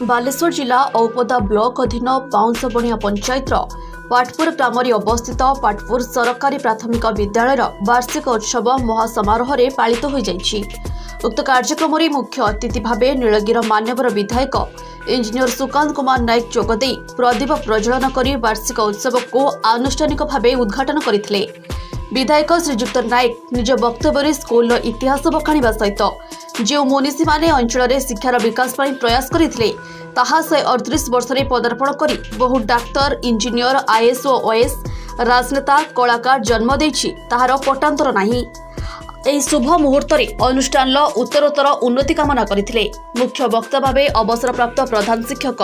बालेश्वर जिला औपदा ब्लॉक अधीन पाउंसबणिया पंचायतर पाटपुर ग्राम अवस्थित पाटपुर सरकारी प्राथमिक विद्यालय वार्षिक उत्सव महासमारोह में पालित हो जाइछि। उक्त कार्यक्रम में मुख्य अतिथि भाव नीलगिर मान्यवर विधायक इंजीनियर सुकांत कुमार नायक जोगदे प्रदीप प्रज्वलन कर वार्षिक उत्सव को आनुष्ठानिक भाव उद्घाटन करथिले। विधायक श्रीजुक्त नायक निज वक्तव्य स्कूल इतिहास बखाणिबा सहित जो मुनिषी माने अंचल शिक्षार विकास पर प्रयास करथिले ताहा 138 वर्ष में पदार्पण करी बहु डाक्तर इंजीनियर आईएएस और ओएएस राजनेता कलाकार जन्म देछि ताहार पटांतर नाही। ଏହି शुभ मुहूर्त अनुष्ठान उत्तरोत्तर उन्नति कामना करथिले। मुख्य वक्ता भावे अवसरप्राप्त प्रधान शिक्षक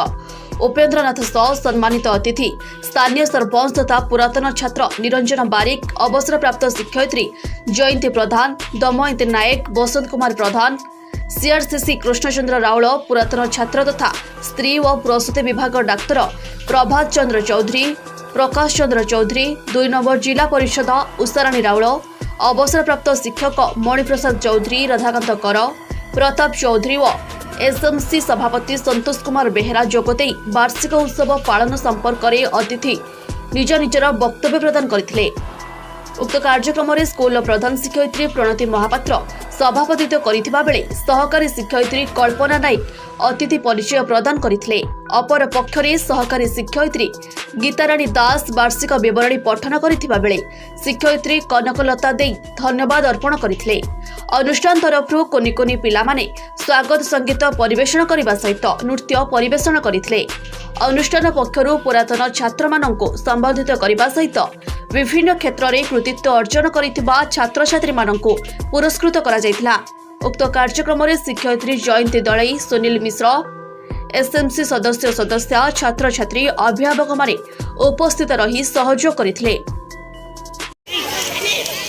उपेन्द्रनाथ सह सम्मानित अतिथि स्थानीय सरपंच तथा पुरातन छात्र निरंजन बारिक, अवसरप्राप्त शिक्षयित्री जयंती प्रधान, दमयंती नायक, बसंत कुमार प्रधान, सीआरसीसी कृष्णचंद्र राउल, पुरातन छात्र तथा स्त्री व प्रसूति विभाग डाक्तर प्रभात चंद्र चौधरी, प्रकाश चंद्र चौधरी, 2 नंबर जिला परिषद उषाराणी राउल, अवसरप्राप्त शिक्षक मणिप्रसाद चौधरी, राधाकांत कर, प्रताप चौधरी व एसएमसी सभापति संतोष कुमार बेहेरा जोगदे वार्षिक उत्सव पालन संपर्क में अतिथि निज निजर वक्तव्य प्रदान करथिले। उक्त कार्यक्रम में स्कूल प्रधान शिक्षयित्री प्रणति महापात्र सभापतित्व करथिबा बेले सहकारी शिक्षयित्री कल्पना नायक अतिथि परिचय प्रदान करथिले। अपर पक्षरे सहकारी शिक्षयित्री गीताराणी दास वार्षिक विवरणी पठन करथिबा बेले शिक्षयित्री कनकलता दे धन्यवाद अर्पण करथिले। अनुष्ठान तरफरु कोनि कोनि पिला माने स्वागत संगीत परिवेषण करने सहित नृत्य परिवेषण करथिले। अनुष्ठान पक्षरु पुरातन छात्र मानंको संबोधित करने सहित विभिन्न क्षेत्र में कृतित्व अर्जन करिथिबा छात्र छात्री मानंको पुरस्कृत करा जायथिला। उक्त कार्यक्रम में शिक्षयित्री जयंती दलई, सुनील मिश्र, एसएमसी सदस्य छात्र छात्री अभिभावक माने उपस्थित रही सहयोग करथिले।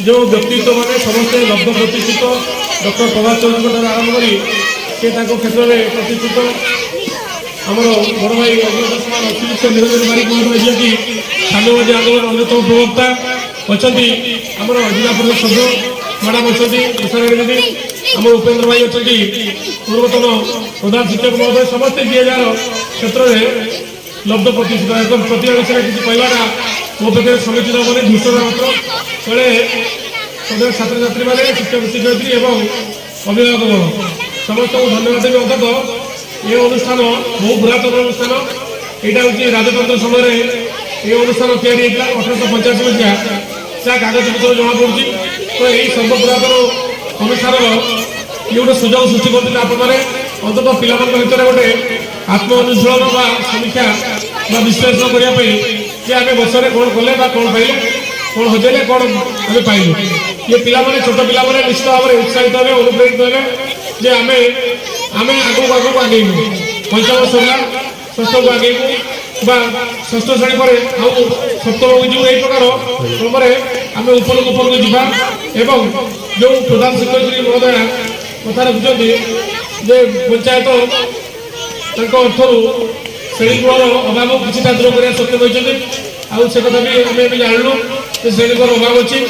जो व्यक्तित्व माने समस्त लब्ध प्रतिष्ठित डॉक्टर प्रभात चंद्र आरंभ कर क्षेत्र में प्रतिष्ठित आमर बड़ भाई अतिरिक्त निरंजन बारिक महोदय जी साम्यवादी आंदोलन अन्यतम प्रवक्ता अच्छा आमर जिला परिषद सभ्य मैडम अच्छा उषाराणी दीदी आम उपेन्द्र भाई अच्छा पूर्वतन प्रधान शिक्षक महोदय समस्ते 2000 क्षेत्र में लब्ध प्रतिष्ठित एकदम प्रतिभा विषय किसी कहवाटा मो पाखे समिति मैंने घोषणा मात्र कले सदैव छात्र छात्री मैंने शिक्षक शिक्षयित्री एवं अभिभावक समस्त को धन्यवाद देवी। अंततः ये अनुष्ठान बहु पुरातन अनुष्ठान यहाँ हूँ राजतंत्र समय ये अनुष्ठान तैयारी 1885 मसीहा जहाँ कागज पत्र जमा पड़ी तो यही सर्वपुरातन अनुष्ठान ये गोटे सुजोग सृष्टि करते आपने अंततः पिला भितर गोटे आत्म अनुशीलन व समीक्षा विश्लेषण करने कि आम वर्ष में कौन कले कौन पाइले कौन हजेले कौन आम पाइलु ये पिला छोट पिला निश्चित भाव में उत्साहित हे अनुप्रेरित हे जे आम आगे आगेबू पंचम सरला षष्ठ को आगेबू षष्ठ श्रेणी पर आउ सप्तम को जीव यही प्रकार क्रम आम उपरक उपरक जावा एवं जो प्रधान शिक्षयित्री महोदय कथा रखुच्च जे पंचायत अर्थर श्रेणीगृहर अभाव किसी दूर करने सक्षम होती आउ से कथा भी आम जानलु श्रेणीगृहर अभाव अच्छी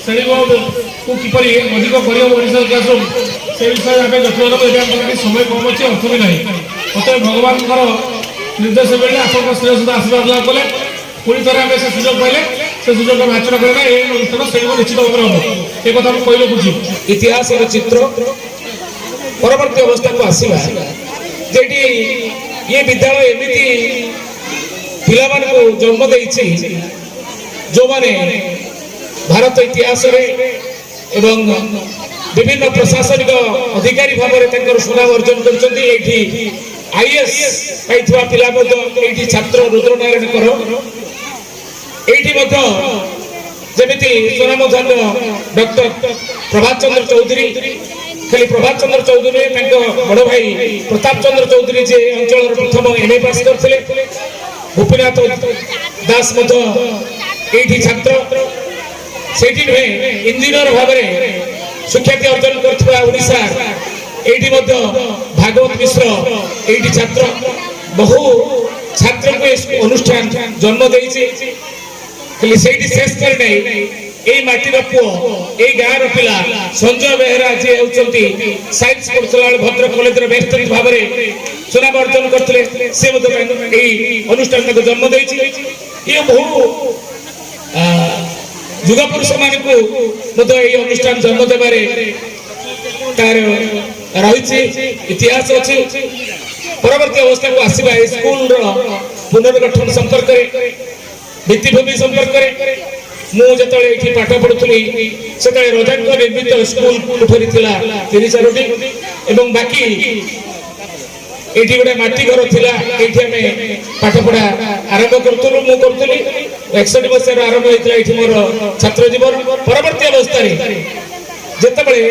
श्रेणीगृह को किपर अधिक कर क्लासरूम से विषय आम जत्न नब समय कम अच्छे अर्थ भी ना अतः भगवान निर्देश मिले आप श्रेय आशीर्वाद लाभ कले पुणी थे आम से सुजोग पाइले से सुजोग आचरण करना ये अनुष्ठान से निश्चित भाव में हम एक कथा कहले बुझी इतिहास चित्र परवर्ती अवस्था को आसवा जेटी ये विद्यालय एमती पिला को जन्म देछि जो माने भारत इतिहास एवं विभिन्न प्रशासनिक अधिकारी भाव में सुनाम अर्जन कर आईएएस पाइथवा पिला ये छात्र रुद्रनारायण कर ये जमीती सुनामधन्य डॉक्टर प्रभात चंद्र चौधरी खाली प्रभात चंद्र चौधरी बड़ भाई प्रताप चंद्र चौधरी जे अंचल प्रथम एमए पास करते भूपिनाथ दास ये छात्र से इंजीनियर भाव में सुख्याति अर्जन करशा ये भागवत मिश्र ये छात्र बहु छात्र को अनुष्ठान जन्म दे शेष कर এই মাটির পুଅ এই ଗାଁର ପିଲା ସଞ୍ଜୟ ବେହେରା ଯିଏ ହେଉଛନ୍ତି ସାଇନ୍ସ ପଢୁଥିଲା ବେଳେ ଭଦ୍ରକ କଲେଜର ବେଷ୍ଟରୀ ଭାବରେ ସୁନାମ ଅର୍ଜନ କରିଥିଲେ ସେ ମଧ୍ୟ ଏହି ଅନୁଷ୍ଠାନକୁ ଜନ୍ମ ଦେଇଛି। ଇଏ ବହୁ ଯୁଗ ପୁରୁଷ ମାନଙ୍କୁ ମଧ୍ୟ ଏହି ଅନୁଷ୍ଠାନ ଜନ୍ମ ଦେବାରେ ତାର ରହିଛି ଇତିହାସ ଅଛି। ପରବର୍ତ୍ତୀ ଅବସ୍ଥାକୁ ଆସିବା ଏହି ସ୍କୁଲର ପୁନର୍ଗଠନ ସମ୍ପର୍କରେ ଭିତ୍ତିଭୂମି ସମ୍ପର୍କରେ ମୁଁ ଯେତେବେଳେ ଏଠି ପାଠ ପଢୁଥିଲି ସେତେବେଳେ ରଜାଙ୍କ ନିର୍ମିତ ସ୍କୁଲ କୋଠରୀ ଥିଲା 3-4ଟି ଏବଂ ବାକି ଏଠି ଗୋଟେ ମାଟି ଘର ଥିଲା। ଏଇଠି ଆମେ ପାଠ ପଢା ଆରମ୍ଭ କରୁଥିଲୁ। ମୁଁ କରୁଥିଲି 61 ମସିହାରୁ ଆରମ୍ଭ ହେଇଥିଲା ଏଠି ମୋର ଛାତ୍ର ଜୀବନ। ପରବର୍ତ୍ତୀ ଅବସ୍ଥାରେ ଯେତେବେଳେ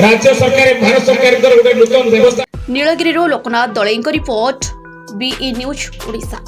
ରାଜ୍ୟ ସରକାର ଭାରତ ସରକାରଙ୍କର ଗୋଟେ ନୂତନ ବ୍ୟବସ୍ଥା। ନୀଳଗିରିରୁ ଲୋକନାଥ ଦଳେଇଙ୍କ ରିପୋର୍ଟ, BE ନ୍ୟୁଜ୍ ଓଡ଼ିଶା।